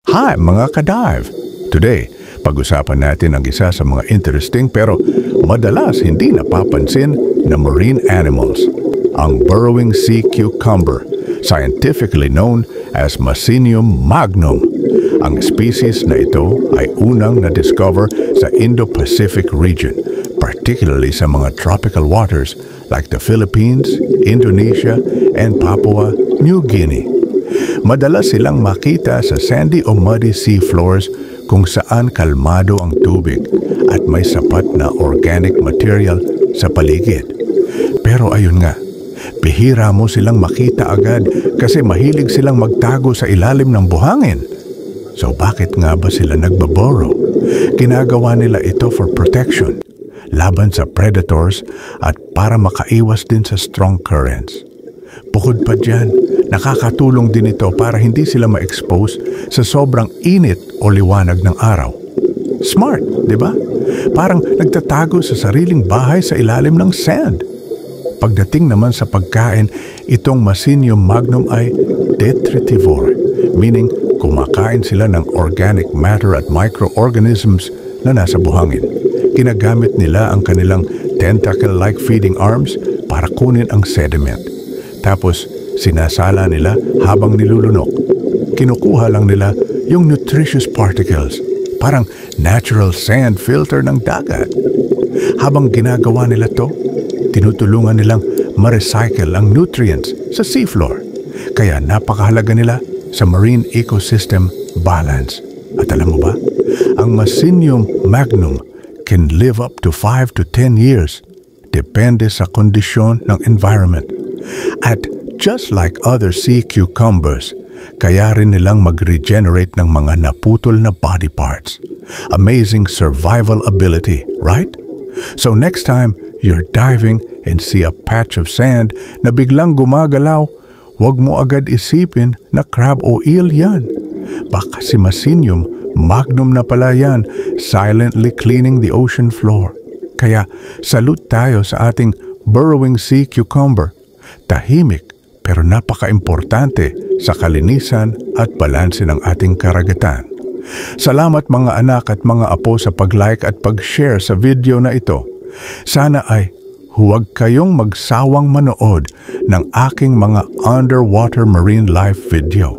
Hi mga ka-dive! Today, pag-usapan natin ang isa sa mga interesting pero madalas hindi napapansin na marine animals, ang burrowing sea cucumber, scientifically known as Mycenium magnum. Ang species na ito ay unang na-discover sa Indo-Pacific region, particularly sa mga tropical waters like the Philippines, Indonesia, and Papua New Guinea. Madalas silang makita sa sandy o muddy seafloors kung saan kalmado ang tubig at may sapat na organic material sa paligid. Pero ayun nga, bihira mo silang makita agad kasi mahilig silang magtago sa ilalim ng buhangin. So bakit nga ba sila nagbaburrow? Ginagawa nila ito for protection, laban sa predators at para makaiwas din sa strong currents. Bukod pa dyan, nakakatulong din ito para hindi sila ma-expose sa sobrang init o liwanag ng araw. Smart, di ba? Parang nagtatago sa sariling bahay sa ilalim ng sand. Pagdating naman sa pagkain, itong Mycenium magnum ay detritivore, meaning kumakain sila ng organic matter at microorganisms na nasa buhangin. Ginagamit nila ang kanilang tentacle-like feeding arms para kunin ang sediment. Tapos, sinasala nila habang nilulunok. Kinukuha lang nila yung nutritious particles, parang natural sand filter ng dagat. Habang ginagawa nila to, tinutulungan nilang ma-recycle ang nutrients sa seafloor. Kaya napakahalaga nila sa marine ecosystem balance. At alam mo ba, ang Mycenium magnum can live up to 5 to 10 years. Depende sa kondisyon ng environment. At just like other sea cucumbers, kaya rin nilang mag-regenerate ng mga naputol na body parts. Amazing survival ability, right? So next time you're diving and see a patch of sand na biglang gumagalaw, huwag mo agad isipin na crab o eel yan. Baka si Mycenium magnum na pala yan, silently cleaning the ocean floor. Kaya salute tayo sa ating burrowing sea cucumber. Tahimik pero napaka-importante sa kalinisan at balanse ng ating karagatan. Salamat mga anak at mga apo sa pag-like at pag-share sa video na ito. Sana ay huwag kayong magsawang manood ng aking mga underwater marine life video.